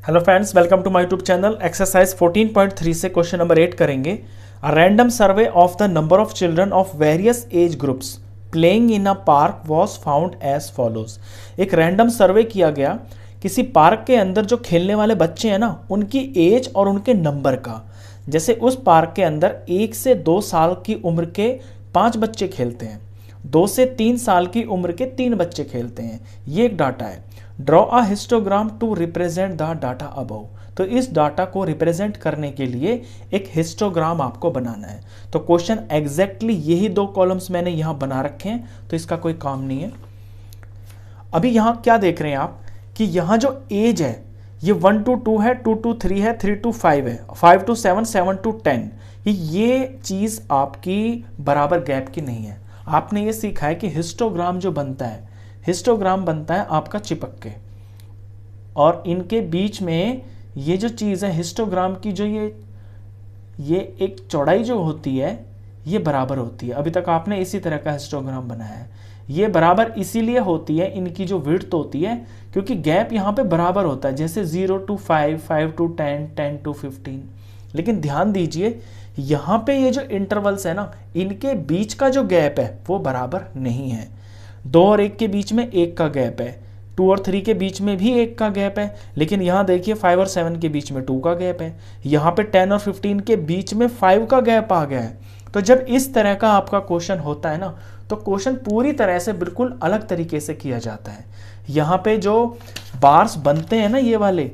Hello friends, welcome to my YouTube channel. Exercise 14.3 से question number 8 करेंगे। A random survey of the number of children of various age groups playing in a park was found as follows. एक random survey किया गया किसी park के अंदर जो खेलने वाले बच्चे हैं ना, उनकी एज और उनके नंबर का। जैसे उस पार्क के अंदर 1 से 2 साल की उम्र के 5 बच्चे खेलते हैं, 2 से 3 साल की उम्र के 3 बच्चे खेलते हैं। ये एक डाटा है। Draw a histogram to represent the data above. तो इस डाटा को रिप्रेजेंट करने के लिए एक हिस्टोग्राम आपको बनाना है। तो क्वेश्चन एग्जैक्टली यही 2 कॉलम्स मैंने यहां बना रखे हैं, तो इसका कोई काम नहीं है। अभी यहां क्या देख रहे हैं आप कि यहां जो एज है ये 1 to 2 है, 2 to 3 है, 3 to 5 है, 5 to 7, 7 to 10। ये चीज आपकी बराबर गैप की नहीं है। आपने ये सीखा है कि हिस्टोग्राम जो बनता है, हिस्टोग्राम बनता है आपका चिपक के, और इनके बीच में ये जो चीज़ है हिस्टोग्राम की, जो ये एक चौड़ाई जो होती है ये बराबर होती है। अभी तक आपने इसी तरह का हिस्टोग्राम बनाया है। ये बराबर इसीलिए होती है, इनकी जो विड्थ होती है, क्योंकि गैप यहाँ पे बराबर होता है, जैसे 0 to 5, 5 to 10, 10 to 15। लेकिन ध्यान दीजिए यहाँ पे ये जो इंटरवल्स है ना, इनके बीच का जो गैप है वो बराबर नहीं है। 2 और 1 के बीच में 1 का गैप है, 2 और 3 के बीच में भी 1 का गैप है, लेकिन यहाँ देखिए 5 और 7 के बीच में 2 का गैप है। यहाँ पे 10 और 15 के बीच में 5 का गैप आ गया है। तो जब इस तरह का आपका क्वेश्चन होता है ना, तो क्वेश्चन पूरी तरह से बिल्कुल अलग तरीके से किया जाता है। यहाँ पे जो बार्स बनते हैं ना ये वाले,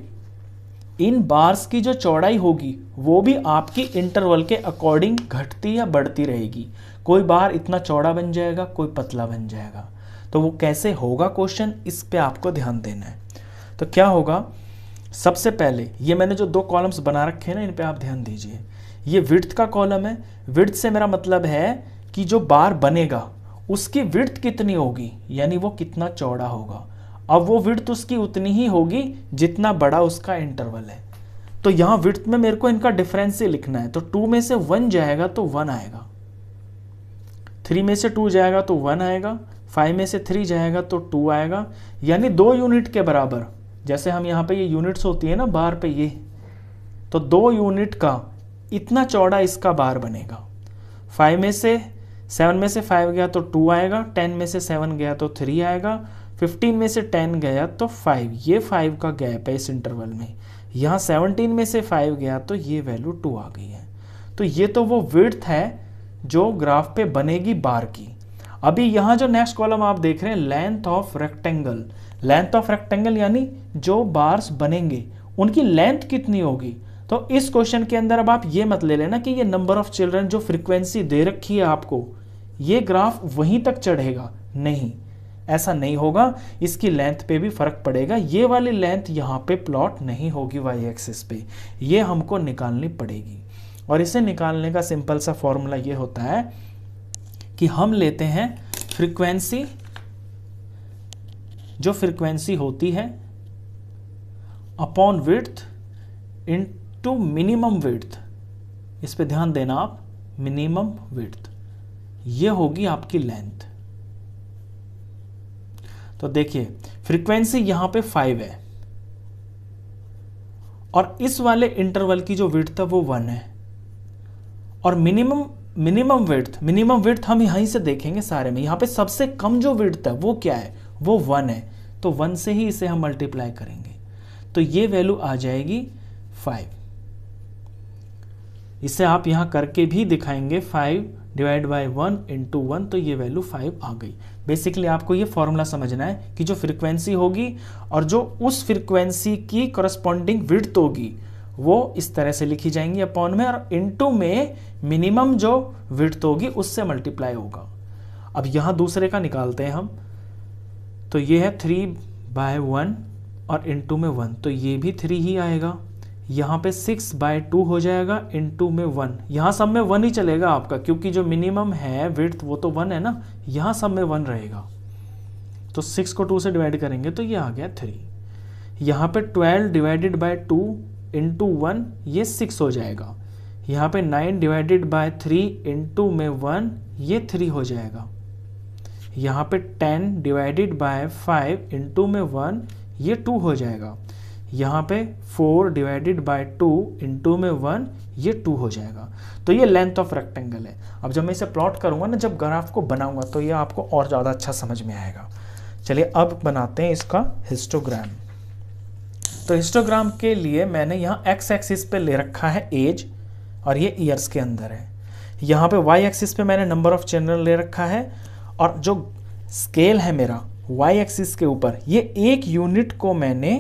इन बार्स की जो चौड़ाई होगी वो भी आपकी इंटरवल के अकॉर्डिंग घटती या बढ़ती रहेगी। कोई बार इतना चौड़ा बन जाएगा, कोई पतला बन जाएगा। तो वो कैसे होगा क्वेश्चन, इस पे आपको ध्यान देना है। तो क्या होगा, सबसे पहले ये मैंने जो 2 कॉलम्स बना रखे हैं ना, इन पे आप ध्यान दीजिए। ये विड्थ का कॉलम है। विड्थ से मेरा मतलब है कि जो बार बनेगा उसकी विड्थ कितनी होगी, यानी वो कितना चौड़ा होगा। अब वो विड्थ उसकी उतनी ही होगी जितना बड़ा उसका इंटरवल है। तो यहां विड्थ में मेरे को इनका डिफरेंस ही लिखना है। तो 2 में से 1 जाएगा तो 1 आएगा, 3 में से 2 जाएगा तो 1 आएगा, 5 में से 3 जाएगा तो 2 आएगा, यानी 2 यूनिट के बराबर। जैसे हम यहाँ पे ये यूनिट्स होती है ना बार पे, ये तो 2 यूनिट का इतना चौड़ा इसका बार बनेगा। 5 में से 7 में से 5 गया तो 2 आएगा, 10 में से 7 गया तो 3 आएगा, 15 में से 10 गया तो 5। ये 5 का गैप है इस इंटरवल में। यहाँ 17 में से 5 गया तो ये वैल्यू 2 आ गई है। तो ये तो वो विड्थ है जो ग्राफ पे बनेगी बार की। अभी यहाँ जो नेक्स्ट कॉलम आप देख रहे हैं, length of rectangle. Length of rectangle यानी जो बार्स बनेंगे उनकी लेंथ कितनी होगी। तो इस क्वेश्चन के अंदर अब आप ये मत ले लेना कि ये नंबर ऑफ चिल्ड्रन जो फ्रीक्वेंसी दे रखी है आपको, ये ग्राफ वहीं तक चढ़ेगा। नहीं, ऐसा नहीं होगा। इसकी लेंथ पे भी फर्क पड़ेगा। ये वाली लेंथ यहाँ पे प्लॉट नहीं होगी वाई एक्सिस पे, ये हमको निकालनी पड़ेगी। और इसे निकालने का सिंपल सा फॉर्मूला ये होता है कि हम लेते हैं फ्रीक्वेंसी, जो फ्रीक्वेंसी होती है upon width into minimum width. इस पे ध्यान देना आप, मिनिमम विड्थ, ये होगी आपकी लेंथ। तो देखिए फ्रीक्वेंसी यहां पे 5 है और इस वाले इंटरवल की जो विड्थ है वो 1 है। और मिनिमम विड्थ हम यहीं से देखेंगे सारे में। यहां पे सबसे कम जो विड्थ है वो क्या है, वो 1 है। तो 1 से ही इसे हम मल्टीप्लाई करेंगे, तो ये वैल्यू आ जाएगी 5। इसे आप यहां करके भी दिखाएंगे, 5 डिवाइड बाई 1 इंटू 1, तो ये वैल्यू 5 आ गई। बेसिकली आपको ये फॉर्मूला समझना है कि जो फ्रीक्वेंसी होगी और जो उस फ्रीक्वेंसी की करस्पॉन्डिंग विड्थ होगी वो इस तरह से लिखी जाएंगी अपॉन में, और इनटू में मिनिमम जो विड्थ होगी उससे मल्टीप्लाई होगा। अब यहां दूसरे का निकालते हैं हम। तो ये है 3/1 और इनटू में 1, तो ये भी 3 ही आएगा। यहाँ पे 6/2 हो जाएगा, इनटू में 1। यहाँ सब में 1 ही चलेगा आपका, क्योंकि जो मिनिमम है विड्थ वो तो 1 है ना, यहाँ सब में 1 रहेगा। तो 6 को 2 से डिवाइड करेंगे तो ये आ गया 3। यहाँ पे 12 डिवाइडेड बाय 2 इंटू 1, ये 6 हो जाएगा। यहाँ पे 9 डिवाइडेड बाय 3 इंटू में 1, ये 3 हो जाएगा। यहाँ पे 10 डिवाइडेड बाय 5 इंटू में 1, ये 2 हो जाएगा। यहाँ पे 4 डिवाइडेड बाय 2 इंटू में 1, ये 2 हो जाएगा। तो ये लेंथ ऑफ रेक्टेंगल है। अब जब मैं इसे प्लॉट करूँगा ना, जब ग्राफ को बनाऊँगा, तो ये आपको और ज़्यादा अच्छा समझ में आएगा। चलिए अब बनाते हैं इसका हिस्टोग्राम। तो हिस्टोग्राम के लिए मैंने यहाँ एक्स एक्सिस पे ले रखा है एज, और ये ईयर्स के अंदर है। यहाँ पे वाई एक्सिस पे मैंने नंबर ऑफ चिल्ड्रन ले रखा है, और जो स्केल है मेरा वाई एक्सिस के ऊपर, ये 1 यूनिट को मैंने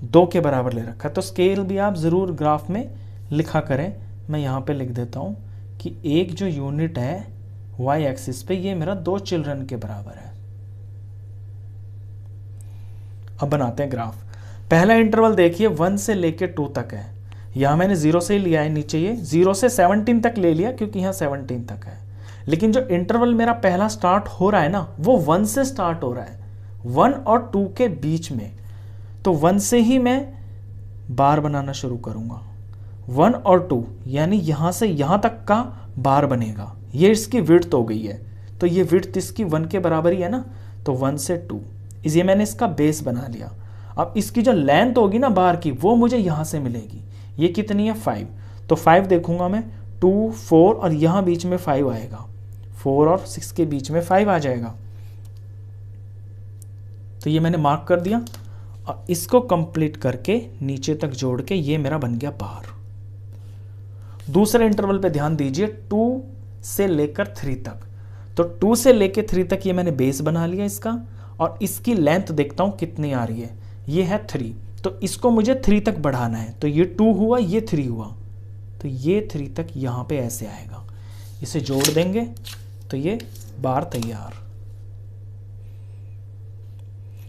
2 के बराबर ले रखा है। तो स्केल भी आप ज़रूर ग्राफ में लिखा करें। मैं यहाँ पे लिख देता हूँ कि एक जो यूनिट है वाई एक्सिस पे, ये मेरा 2 चिल्ड्रन के बराबर है। अब बनाते हैं ग्राफ। पहला इंटरवल देखिए 1 से लेके 2 तक है। यहाँ मैंने 0 से ही लिया है, नीचे ये 0 से 17 तक ले लिया क्योंकि यहाँ 17 तक है। लेकिन जो इंटरवल मेरा पहला स्टार्ट हो रहा है ना, वो 1 से स्टार्ट हो रहा है, 1 और 2 के बीच में। तो 1 से ही मैं बार बनाना शुरू करूँगा। 1 और 2 यानी यहाँ से यहाँ तक का बार बनेगा। ये इसकी विड्थ हो गई है, तो ये विड्थ इसकी 1 के बराबर ही है ना। तो 1 से 2, इसलिए मैंने इसका बेस बना लिया। अब इसकी जो लेंथ होगी ना बार की, वो मुझे यहाँ से मिलेगी। ये कितनी है 5, तो 5 देखूंगा मैं, 2 4 और यहाँ बीच में 5 आएगा, 4 और 6 के बीच में 5 आ जाएगा। तो ये मैंने मार्क कर दिया, और इसको कंप्लीट करके नीचे तक जोड़ के ये मेरा बन गया बार। दूसरे इंटरवल पे ध्यान दीजिए, 2 से लेकर 3 तक। तो 2 से लेकर 3 तक ये मैंने बेस बना लिया इसका, और इसकी लेंथ देखता हूँ कितनी आ रही है। ये है 3, तो इसको मुझे 3 तक बढ़ाना है। तो ये 2 हुआ, ये 3 हुआ, तो ये 3 तक यहाँ पे ऐसे आएगा। इसे जोड़ देंगे तो ये बार तैयार।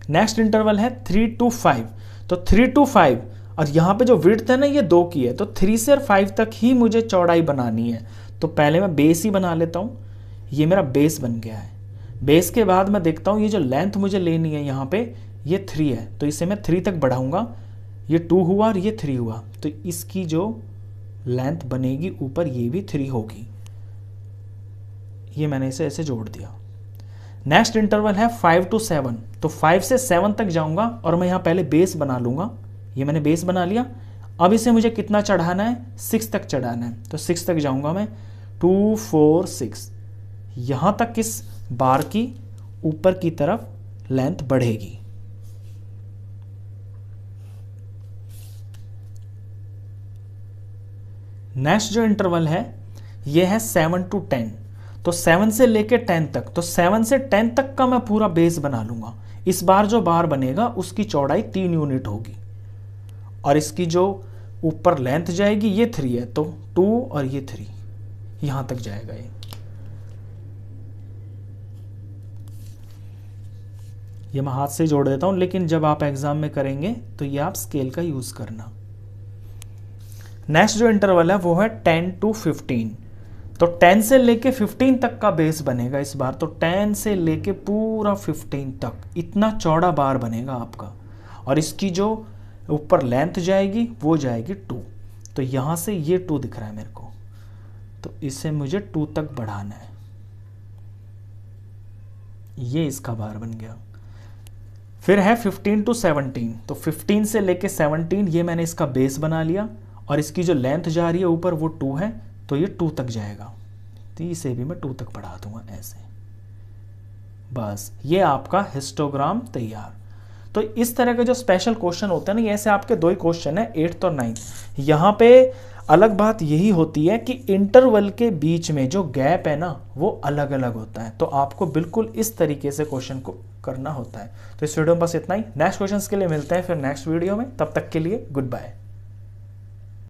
नेक्स्ट इंटरवल है 3 to 5। तो 3 to 5, और यहाँ पे जो विड्थ है ना ये 2 की है, तो 3 से 5 तक ही मुझे चौड़ाई बनानी है। तो पहले मैं बेस ही बना लेता हूँ। ये मेरा बेस बन गया है। बेस के बाद मैं देखता हूँ ये जो लेंथ मुझे लेनी है यहाँ पे, ये 3 है, तो इसे मैं 3 तक बढ़ाऊंगा। ये 2 हुआ और ये 3 हुआ, तो इसकी जो लेंथ बनेगी ऊपर, ये भी 3 होगी। ये मैंने इसे ऐसे जोड़ दिया। नेक्स्ट इंटरवल है 5 to 7। तो 5 से 7 तक जाऊंगा, और मैं यहाँ पहले बेस बना लूंगा। ये मैंने बेस बना लिया। अब इसे मुझे कितना चढ़ाना है, 6 तक चढ़ाना है। तो 6 तक जाऊंगा मैं, 2 4 6, यहाँ तक इस बार की ऊपर की तरफ लेंथ बढ़ेगी। नेक्स्ट जो इंटरवल है ये है 7 to 10। तो 7 से लेके 10 तक, तो 7 से 10 तक का मैं पूरा बेस बना लूंगा। इस बार जो बार बनेगा उसकी चौड़ाई 3 यूनिट होगी, और इसकी जो ऊपर लेंथ जाएगी ये 3 है, तो 2 और ये 3 यहां तक जाएगा। ये मैं हाथ से जोड़ देता हूं, लेकिन जब आप एग्जाम में करेंगे तो ये आप स्केल का यूज करना। नेक्स्ट जो इंटरवल है वो है 10 to 15। तो 10 से लेके 15 तक का बेस बनेगा इस बार। तो 10 से लेके पूरा 15 तक इतना चौड़ा बार बनेगा आपका, और इसकी जो ऊपर लेंथ जाएगी वो जाएगी 2। तो यहाँ से ये 2 दिख रहा है मेरे को, तो इसे मुझे 2 तक बढ़ाना है। ये इसका बार बन गया। फिर है 15 to 17। तो 15 से लेके 17 ये मैंने इसका बेस बना लिया, और इसकी जो लेंथ जा रही है ऊपर वो 2 है, तो ये 2 तक जाएगा। तो इसे भी मैं 2 तक बढ़ा दूंगा ऐसे। बस ये आपका हिस्टोग्राम तैयार। तो इस तरह के जो स्पेशल क्वेश्चन होते हैं ना, ऐसे आपके 2 ही क्वेश्चन है 8th और 9th। यहाँ पे अलग बात यही होती है कि इंटरवल के बीच में जो गैप है ना वो अलग अलग होता है। तो आपको बिल्कुल इस तरीके से क्वेश्चन को करना होता है। तो इस वीडियो में बस इतना ही। नेक्स्ट क्वेश्चन के लिए मिलते हैं फिर नेक्स्ट वीडियो में। तब तक के लिए गुड बाय।